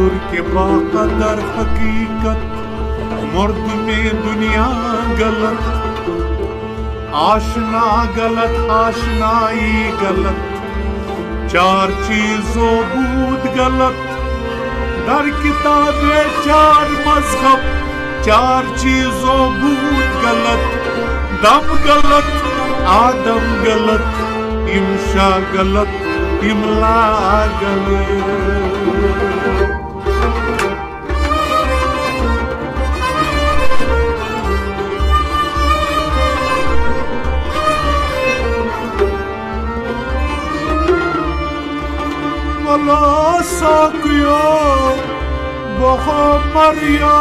बहादुर के बाकदर हकीकत, मर्द में दुनिया गलत, आशना गलत, आशनाई गलत, चार चीजों बूद गलत, दर किताबे चार मजहब, चार चीजों बूद गलत, दम गलत, आदम गलत, इमशा गलत, इमला गलत। वला साकिया बहा मरिया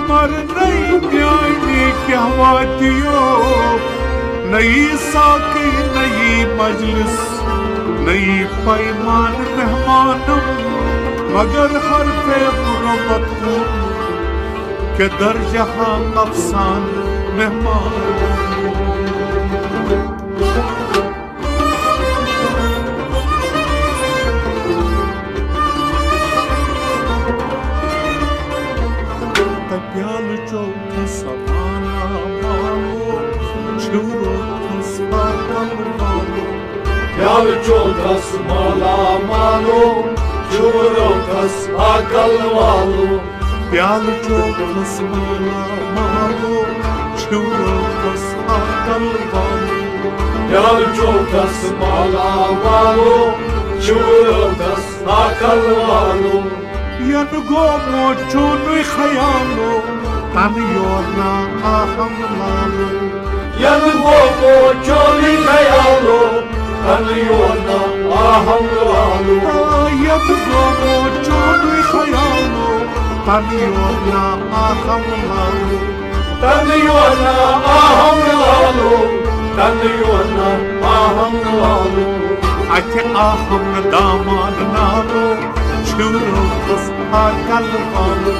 मर नहीं प्यानी क्या वादियो, नई साकी नई मजलिस, नई पैमान मेहमानम, मगर हर पे गुरबत के दर जहां अफसान मेहमान। प्याल चौथा समाना मानो, छुरो तस्माकल मानो, प्याल चौथा समाना मानो, छुरो तस्माकल मानो, प्याल चौथा समाना मानो, छुरो तस्माकल मानो, प्याल चौथा समाना मानो, छुरो तस्माकल मानो। यन गो मोचुन खयालो, तन योना आहम लालो, यन गो मोचुन खयालो, तन योना आहम लालो, यन गो मोचुन खयालो, तन योना आहम लालो, तन योना आहम लालो, तन योना आहम लालो। अचे आहम दामान नालो, छुरो तस्माकल मानो,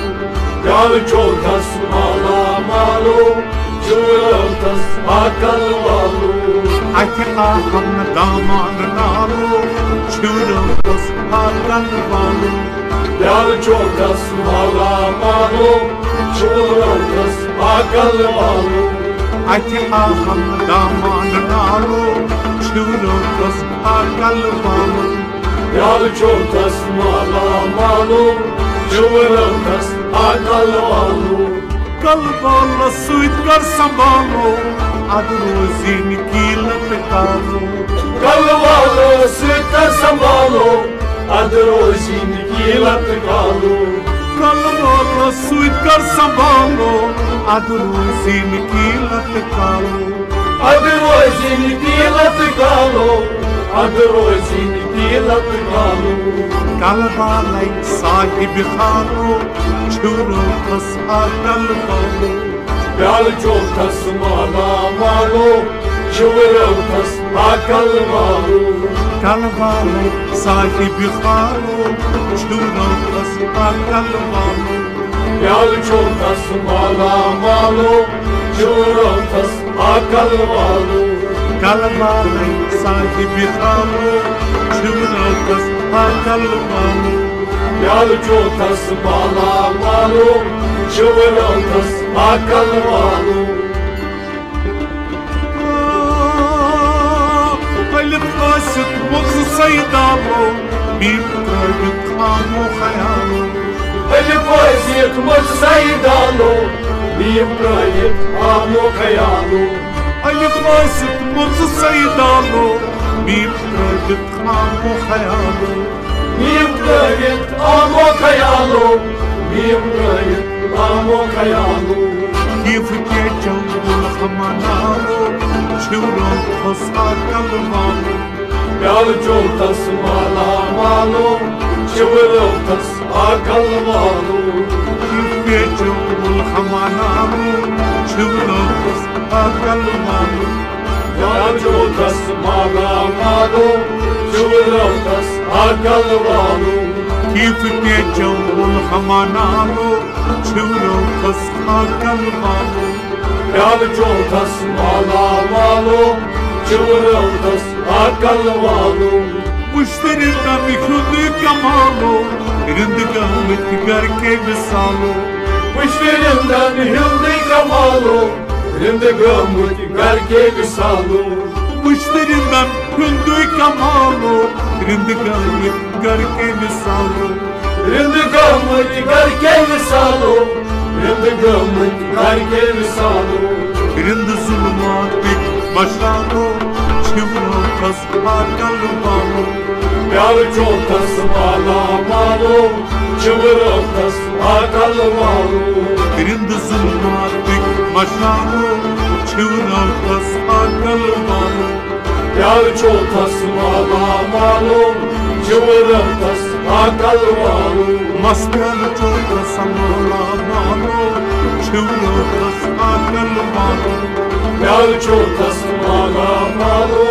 प्याल चौथा समाना मानो, छुरो तस्माकल मानो। अचे आहम दामान नालो, छुरो तस्माकल मानो, प्याल चौथा समाना मानो, छुरो तस्माकल मानो। अचे आहम दामान नालो, छुरो तस्माकल मानो, प्याल चौथा समाना मानो, छुरो तस्माकल मानो। कल बाल सुइत कर संभालो, अद रोजीन की लत कालो, कल वालो सुइत कर संभालो, अद रोजीन की लत कालो, कल बाल सुइत कर संभालो, अद रोजीन की लत कालो, अद रोजीन की लत कालो, अद रोजीन की लत कालो। कल बालाई साहिब खालो, छुरो तस्माकल मानो, प्याल चौथा समाना मानो, छुरो तस्माकल मानो। कल बालाई साहिब खालो, छुरो तस्माकल मानो, प्याल चौथा समाना मानो, छुरो तस्माकल मानो। कल बालाई साहिब खालो, छुरो तस्माकल मानो, प्याल चौथा समाना मानो, छुरो तस्माकल मानो। अलिफ वासित मुझ सैदालो, मीम त्रवित खामो खयालो, अलिफ वासित मुझ सैदालो, मीम त्रवित खामो खयालो, अलिफ वासित मुझ सैदालो, मीम त्रवित खामो खयालो, मीम त्रवित खामो खयालो, मीम त्रवित खामो खयालो। कीफ के जंगल हमनालो, छुरो तस्माकल मानो, प्याल चौथा समाना मानो, छुरो तस्माकल मानो। कीफ के जंगल हमनालो, छुरो तस्माकल मानो, प्याल चौथा समाना मानो, छुरो तस्माकल मानो। कीफ के जंगल हमनालो, छुरो तस्माकल मानो, प्याल चौथा समाना मानो, छुरो तस्माकल मानो। Müşteriden hündü kamalu Rindigamit garke misalu Müşterinden hündü kamalu Rindigamit garke misalu Müşterinden hündü kamalu Rindigamit garke misalu Rindigamit garke misalu Rindigamit garke misalu Rindi zulmat bik maşalu Çivro tas akal balu Yar çotas mala malu Çivro tas akal malu Rindi zulmat bik maşalu Çivro tas akal balu Yar çotas mala malu Çivro tas akal malu Maspel çotas mala malu Çivro tas akal balu Yar çotas mala malu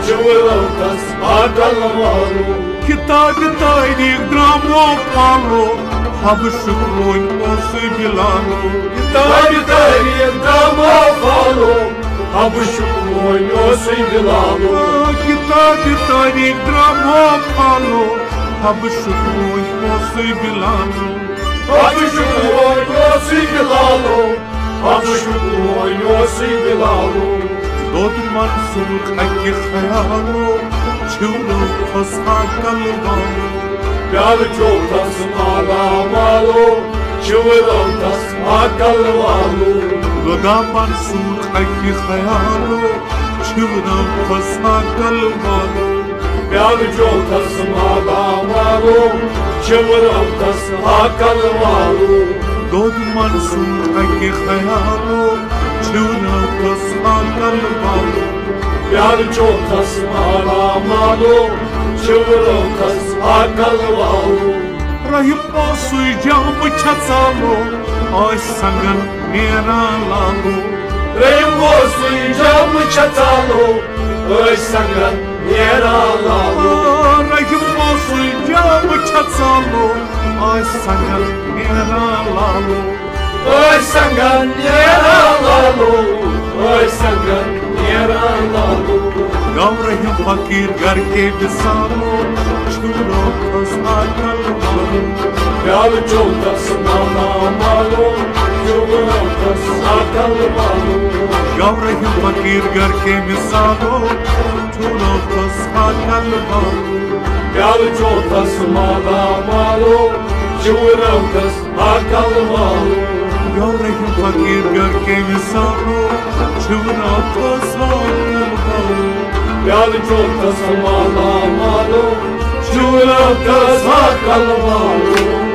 Çivro tas akal malu Kitag tayri gramo palo Habşuk roin osu bilano Tabi tari dama falo Habşuk oynuyorsun bilalu Kitag tayri gramo palo Habşuk roin osu bilano Habşuk oynuyorsun bilalu Habşuk oynuyorsun bilalu Dodman sur akki khayalo Çivro tas akal balu Yar çotas mala malu Çivro tas akal malu Dodman sur akki khayalo Çivro tas akal balu Yar çotas mala malu Çivro tas akal malu Dodman sur akki khayalo Çivro tas akal balu Yar çotas mala malu Çivro tas akal malu Rahip osu jam çatsalo Ay sangan nera lalu Reymo suyacağım çatalı Öy sangan yaralı Rahip osu jam çatsalo Ay sangan nera lalu Öy sangan yaralı Öy sangan yaralı Gavrahim fakir garke bisalo Çuro tas akal balu Yar çotas mala malu Çivro tas akal malu Gavrahim fakir garke misalo Çuro tas akal balu Yar çotas mala malu Çivro tas akal malu Gavrahim fakir garke misalo Çuro tas akal balu Yar çotas mala malu Çivro tas akal malu